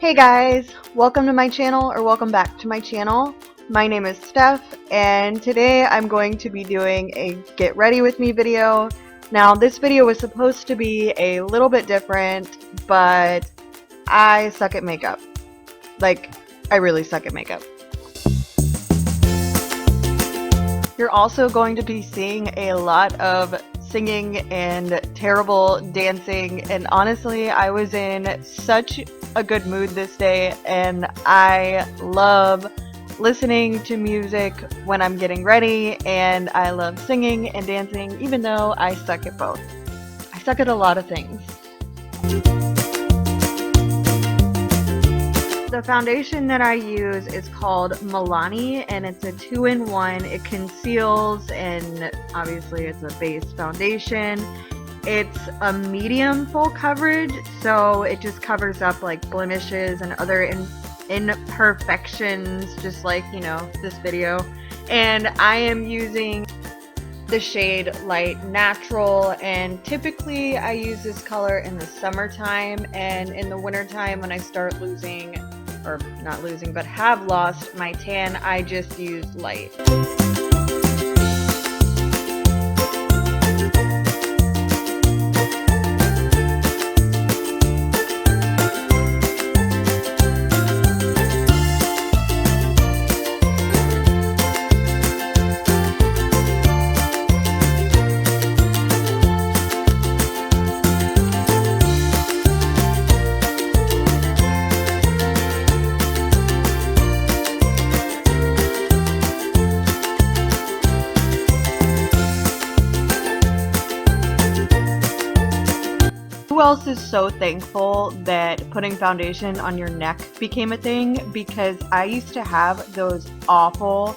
Hey guys, welcome to my channel, or welcome back to my channel. My name is Steph, and today I'm going to be doing a get ready with me video. Now this video was supposed to be a little bit different, but I suck at makeup. Like, I really suck at makeup. You're also going to be seeing a lot of singing and terrible dancing, and honestly I was in such a good mood this day, and I love listening to music when I'm getting ready, and I love singing and dancing even though I suck at both. I suck at a lot of things. The foundation that I use is called Milani, and it's a 2-in-1. It conceals, and obviously it's a base foundation. It's a medium full coverage, so it just covers up like blemishes and other imperfections, just like, you know, this video. And I am using the shade Light Natural, and typically I use this color in the summertime, and in the wintertime when I start losing, or not losing, but have lost my tan, I just use light. Who else is so thankful that putting foundation on your neck became a thing? Because I used to have those awful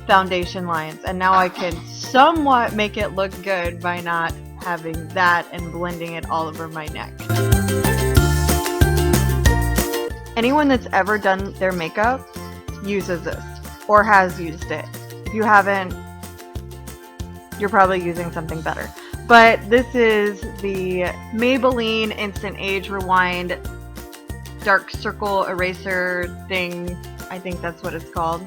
foundation lines, and now I can somewhat make it look good by not having that and blending it all over my neck. Anyone that's ever done their makeup uses this, or has used it. If you haven't, you're probably using something better. But this is the Maybelline Instant Age Rewind Dark Circle Eraser thing. I think that's what it's called.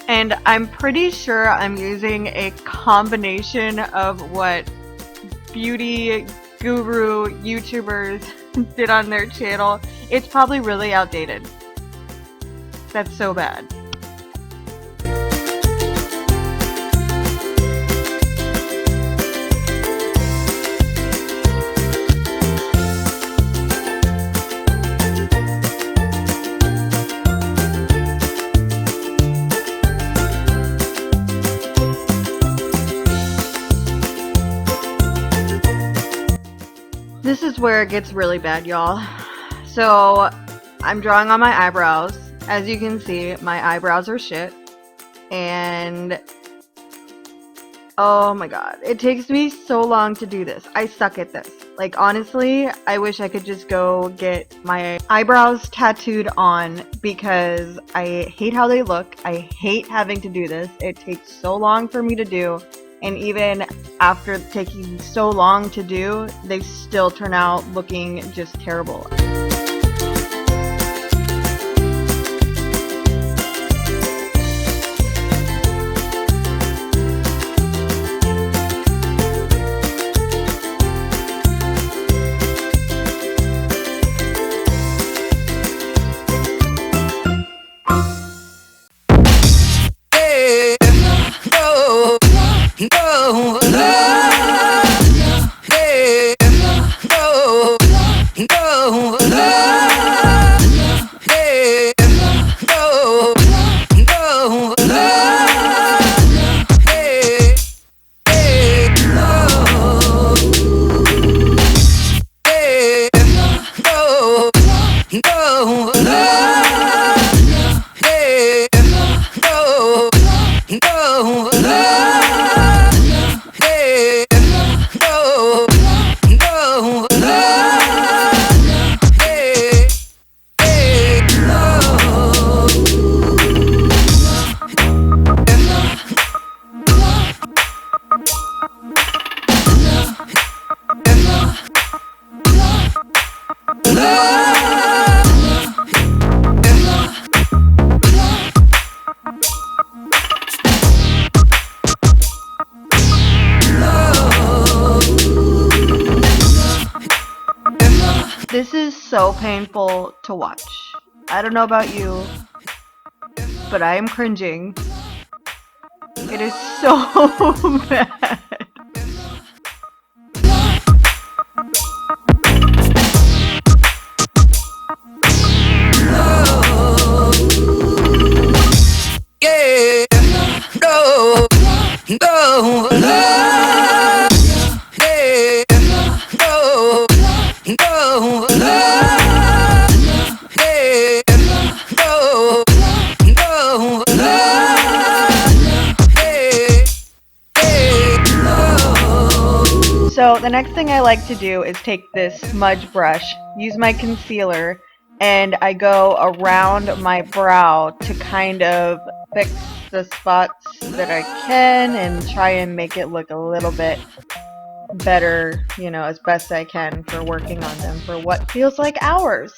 And I'm pretty sure I'm using a combination of what beauty guru YouTubers did on their channel. It's probably really outdated. That's so bad. This is where it gets really bad, y'all. So I'm drawing on my eyebrows. As you can see, my eyebrows are shit. And oh my god, it takes me so long to do this. I suck at this. Like, honestly, I wish I could just go get my eyebrows tattooed on, because I hate how they look. I hate having to do this. It takes so long for me to do. And even after taking so long to do, they still turn out looking just terrible. is so painful to watch. I don't know about you, but I am cringing. It is so bad. Yeah, no, no, yeah, no, no, So the next thing I like to do is take this smudge brush, use my concealer, and I go around my brow to kind of fix the spots that I can and try and make it look a little bit better, you know, as best I can for working on them for what feels like hours.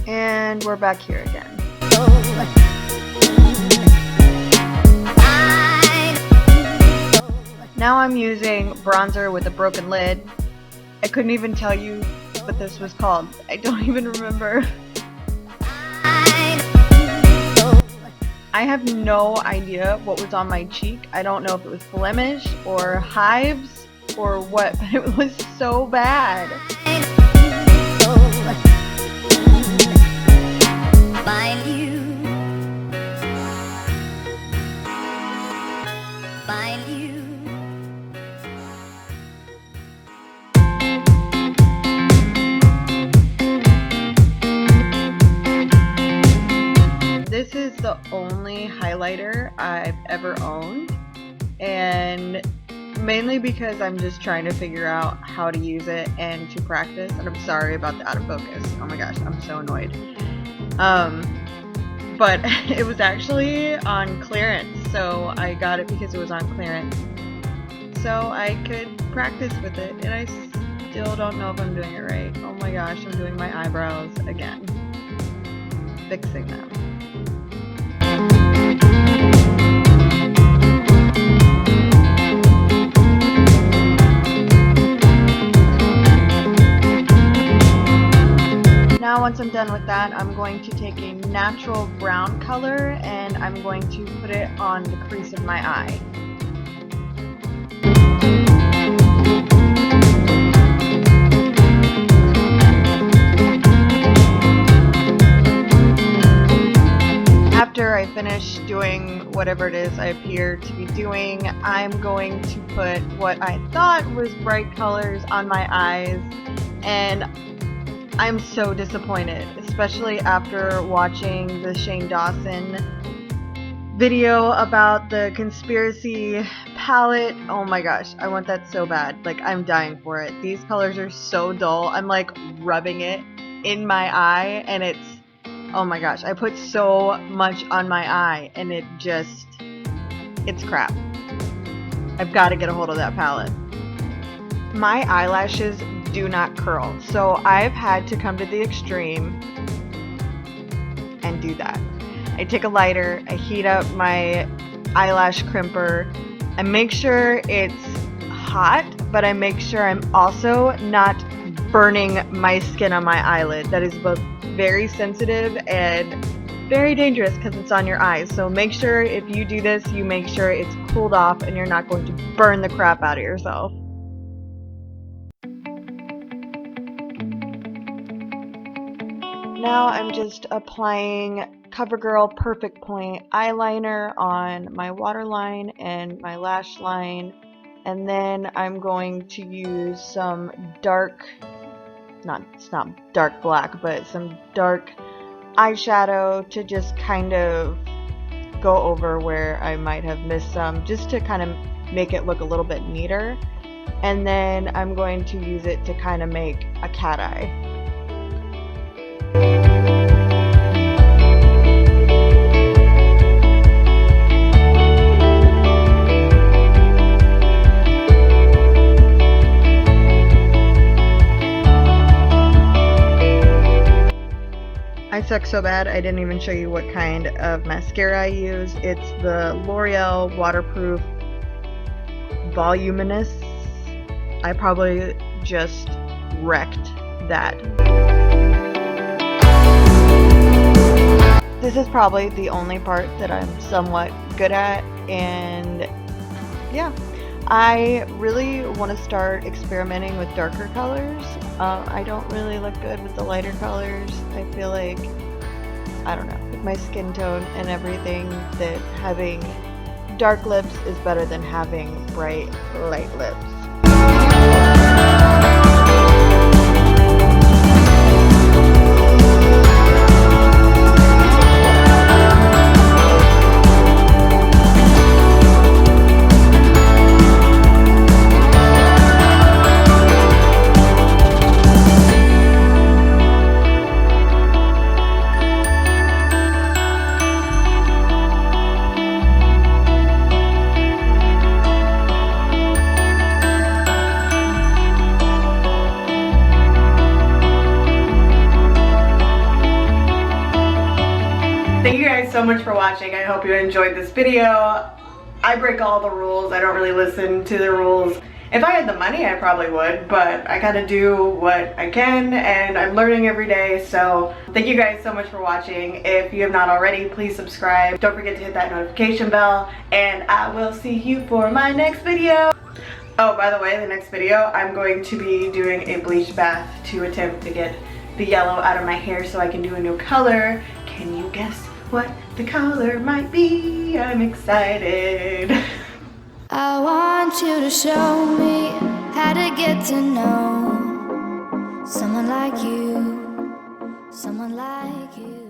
And we're back here again. Now I'm using bronzer with a broken lid. I couldn't even tell you what this was called. I don't even remember. I have no idea what was on my cheek. I don't know if it was blemish or hives or what, but it was so bad. Find you. Find you. This is the only highlighter I've ever owned, and mainly because I'm just trying to figure out how to use it and to practice, and I'm sorry about the out of focus. Oh my gosh, I'm so annoyed. But it was actually on clearance, so I got it because it was on clearance, so I could practice with it, and I still don't know if I'm doing it right. Oh my gosh, I'm doing my eyebrows again, fixing them. Now once I'm done with that, I'm going to take a natural brown color and I'm going to put it on the crease of my eye. After I finish doing whatever it is I appear to be doing, I'm going to put what I thought was bright colors on my eyes, and I'm so disappointed, especially after watching the Shane Dawson video about the conspiracy palette. Oh my gosh, I want that so bad. Like, I'm dying for it. These colors are so dull. I'm like rubbing it in my eye and it's, oh my gosh, I put so much on my eye and it's crap. I've got to get a hold of that palette. My eyelashes do not curl, so I've had to come to the extreme and do that. I take a lighter, I heat up my eyelash crimper, I make sure it's hot, but I make sure I'm also not burning my skin on my eyelid. That is both very sensitive and very dangerous because it's on your eyes. So make sure if you do this, you make sure it's cooled off and you're not going to burn the crap out of yourself. Now I'm just applying CoverGirl Perfect Point eyeliner on my waterline and my lash line, and then I'm going to use some dark, it's not dark black, but some dark eyeshadow to just kind of go over where I might have missed some, just to kind of make it look a little bit neater. And then I'm going to use it to kind of make a cat eye. I suck so bad I didn't even show you what kind of mascara I use. It's the L'Oreal Waterproof Voluminous. I probably just wrecked that. This is probably the only part that I'm somewhat good at, and yeah. I really want to start experimenting with darker colors. I don't really look good with the lighter colors. I feel like, I don't know, with my skin tone and everything, that having dark lips is better than having bright, light lips. Thank you guys so much for watching. I hope you enjoyed this video. I break all the rules. I don't really listen to the rules. If I had the money, I probably would, but I gotta do what I can, and I'm learning every day. So thank you guys so much for watching. If you have not already, please subscribe. Don't forget to hit that notification bell, and I will see you for my next video. Oh, by the way, the next video, I'm going to be doing a bleach bath to attempt to get the yellow out of my hair so I can do a new color. Can you guess what the color might be? I'm excited. I want you to show me how to get to know someone like you, someone like you.